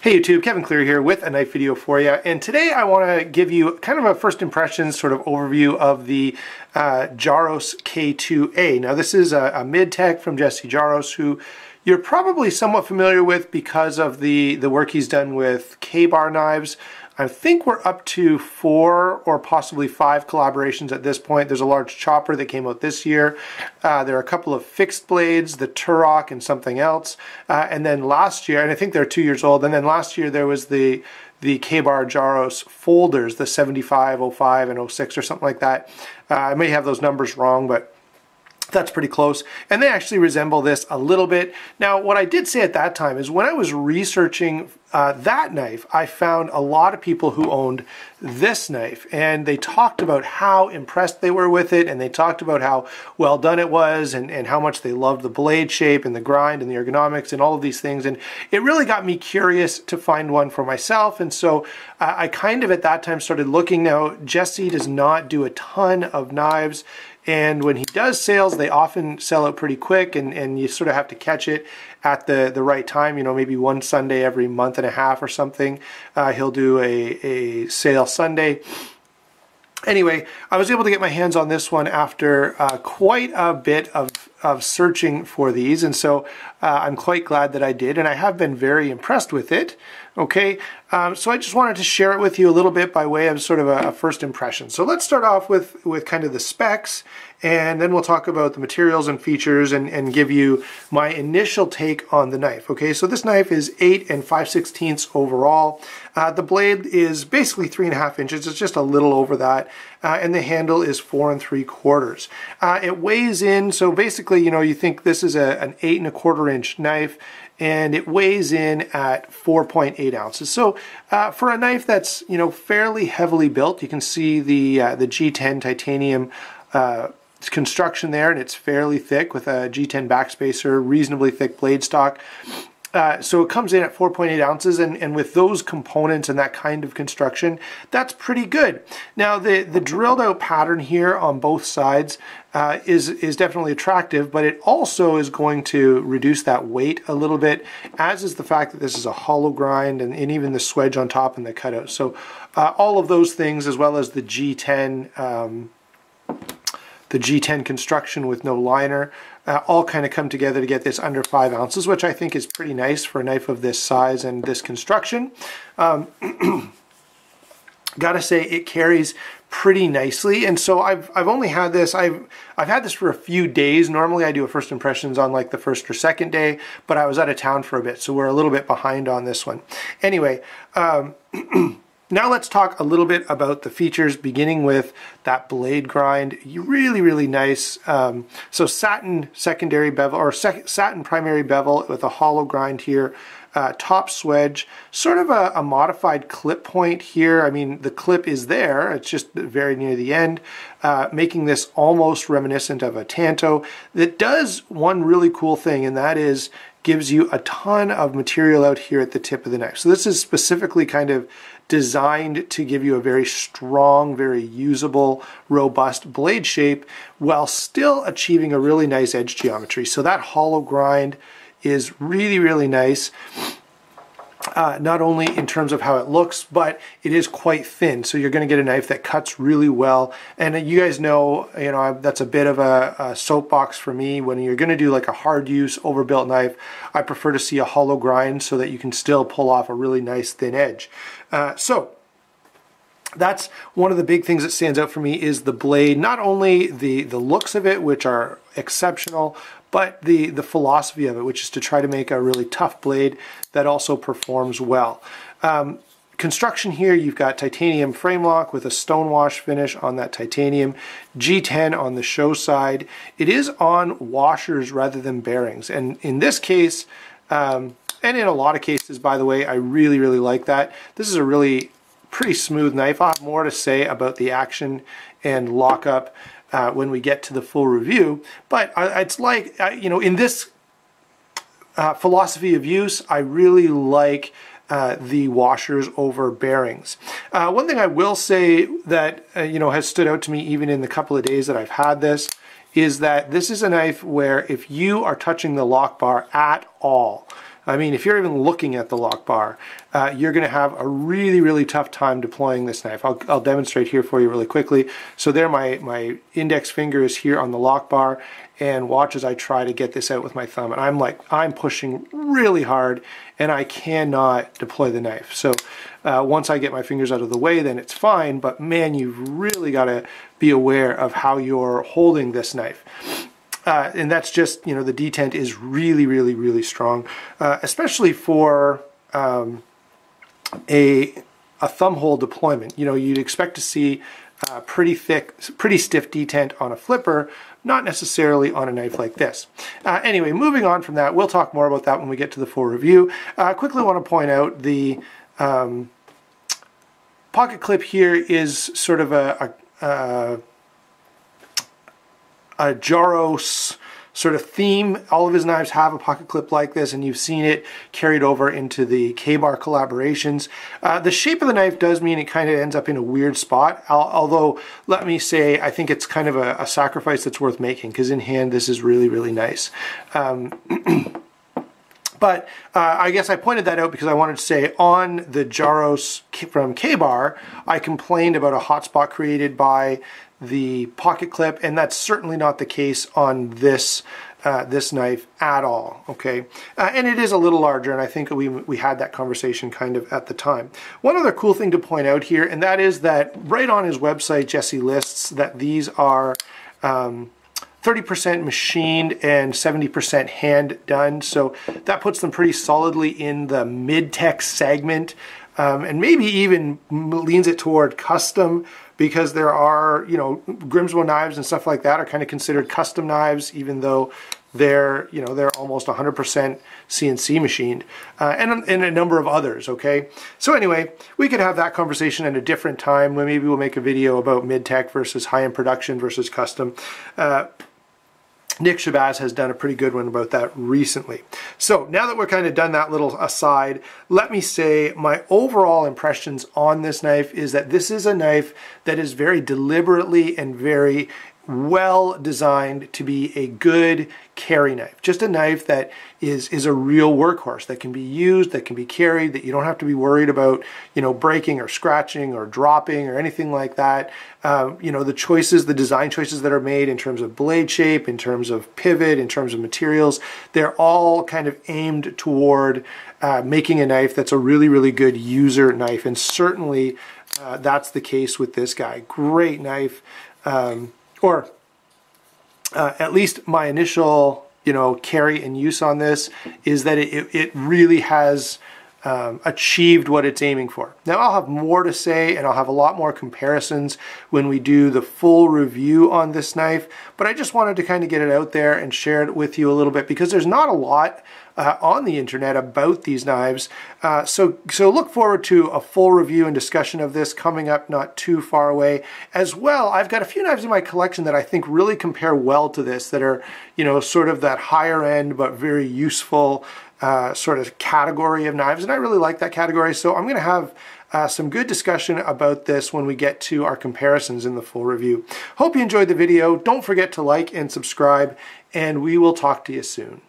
Hey YouTube, Kevin Clear here with a knife video for you, and today I want to give you kind of a first impressions sort of overview of the Jarosz K2a. Now this is a mid-tech from Jesse Jarosz, who you're probably somewhat familiar with because of the work he's done with K-bar knives. I think we're up to 4 or possibly 5 collaborations at this point. There's a large chopper that came out this year. There are a couple of fixed blades, the Turok and something else. And then last year, and I think they're 2 years old, and then last year there was the K-bar Jarosz folders, the 75, 05, and 06 or something like that. I may have those numbers wrong, but that's pretty close, and they actually resemble this a little bit. Now, what I did say at that time is when I was researching that knife, I found a lot of people who owned this knife, and they talked about how impressed they were with it, and they talked about how well done it was, and how much they loved the blade shape and the grind and the ergonomics and all of these things, and it really got me curious to find one for myself. And so I kind of at that time started looking. Now, Jesse does not do a ton of knives, and when he does sales, they often sell out pretty quick, and you sort of have to catch it at the right time. You know, maybe one Sunday every month and a half or something. He'll do a sale Sunday. Anyway, I was able to get my hands on this one after quite a bit of searching for these, and so I'm quite glad that I did, and I have been very impressed with it. Okay, so I just wanted to share it with you a little bit by way of sort of a first impression. So let's start off with kind of the specs, and then we'll talk about the materials and features and give you my initial take on the knife. Okay, so this knife is 8 5/16 overall. The blade is basically 3.5 inches. It's just a little over that, and the handle is 4 3/4. It weighs in, so basically, you know, you think this is an 8 1/4 inch knife, and it weighs in at 4.8 ounces. So for a knife that's, you know, fairly heavily built, you can see the G10 titanium construction there, and it's fairly thick with a G10 backspacer, reasonably thick blade stock. So it comes in at 4.8 ounces, and with those components and that kind of construction, that's pretty good. Now, the drilled out pattern here on both sides is definitely attractive, but it also is going to reduce that weight a little bit, as is the fact that this is a hollow grind, and even the swedge on top and the cutout. So all of those things, as well as the G10 construction with no liner, all kind of come together to get this under 5 ounces, which I think is pretty nice for a knife of this size and this construction. Gotta say, it carries pretty nicely, and so I've only had this, I've had this for a few days. Normally I do a first impressions on like the first or second day, but I was out of town for a bit, so we're a little bit behind on this one. Anyway, now let's talk a little bit about the features, beginning with that blade grind. Really nice. So satin secondary bevel, or satin primary bevel with a hollow grind here. Top swedge, sort of a modified clip point here. I mean, the clip is there, it's just very near the end, making this almost reminiscent of a Tanto. That does one really cool thing, and that is gives you a ton of material out here at the tip of the knife. So this is specifically kind of designed to give you a very strong, very usable, robust blade shape while still achieving a really nice edge geometry. So that hollow grind is really nice. Not only in terms of how it looks, but it is quite thin, so you're going to get a knife that cuts really well. And you guys know, that's a bit of a soapbox for me. When you're going to do like a hard use, overbuilt knife, I prefer to see a hollow grind so that you can still pull off a really nice thin edge. So that's one of the big things that stands out for me is the blade. Not only the looks of it, which are exceptional, but the philosophy of it, which is to try to make a really tough blade that also performs well. Construction here, you've got titanium frame lock with a stonewash finish on that titanium, G10 on the show side. It is on washers rather than bearings, and in this case, and in a lot of cases, by the way, I really like that. This is a really pretty smooth knife. I'll have more to say about the action and lockup when we get to the full review, but it's like, in this philosophy of use, I really like the washers over bearings. One thing I will say that has stood out to me even in the couple of days that I've had this is that this is a knife where if you are touching the lock bar at all, I mean, if you're even looking at the lock bar, you're going to have a really, really tough time deploying this knife. I'll demonstrate here for you really quickly. So there, my index finger is here on the lock bar, and watch as I try to get this out with my thumb. And I'm pushing really hard, and I cannot deploy the knife. So once I get my fingers out of the way, then it's fine. But man, you've really got to be aware of how you're holding this knife. And that's just, you know, the detent is really, really, really strong, especially for a thumb hole deployment. You know, you'd expect to see pretty thick, pretty stiff detent on a flipper, not necessarily on a knife like this. Anyway, moving on from that, we'll talk more about that when we get to the full review. Quickly want to point out the pocket clip here is sort of a Jarosz sort of theme. All of his knives have a pocket clip like this, and you've seen it carried over into the K-bar collaborations. The shape of the knife does mean it kind of ends up in a weird spot, although let me say I think it's kind of a sacrifice that's worth making, because in hand this is really, really nice. But I guess I pointed that out because I wanted to say on the Jarosz from K-bar, I complained about a hotspot created by the pocket clip, and that's certainly not the case on this this knife at all. Okay, and it is a little larger, and I think we had that conversation kind of at the time. One other cool thing to point out here, and that is that right on his website, Jesse lists that these are 30% machined and 70% hand done, so that puts them pretty solidly in the mid-tech segment, and maybe even leans it toward custom, because there are, you know, Grimsmo knives and stuff like that are kind of considered custom knives, even though they're, you know, they're almost 100% CNC machined, and a number of others. Okay, so anyway, we could have that conversation at a different time when maybe we'll make a video about mid-tech versus high-end production versus custom. Nick Shabazz has done a pretty good one about that recently. So now that we're kind of done that little aside, let me say my overall impressions on this knife is that this is a knife that is very deliberately and very well designed to be a good carry knife. Just a knife that is a real workhorse, that can be used, that can be carried, that you don't have to be worried about, you know, breaking or scratching or dropping or anything like that. You know, the choices, the design choices that are made in terms of blade shape, in terms of pivot, in terms of materials, they're all kind of aimed toward making a knife that's a really, really good user knife. And certainly that's the case with this guy. Great knife. Or at least my initial, you know, carry and use on this is that it really has achieved what it's aiming for. Now I'll have more to say, and I'll have a lot more comparisons when we do the full review on this knife, but I just wanted to kind of get it out there and share it with you a little bit, because there's not a lot on the internet about these knives. So look forward to a full review and discussion of this coming up not too far away. As well, I've got a few knives in my collection that I think really compare well to this, that are, you know, sort of that higher end but very useful sort of category of knives, and I really like that category. So I'm going to have some good discussion about this when we get to our comparisons in the full review. Hope you enjoyed the video. Don't forget to like and subscribe, and we will talk to you soon.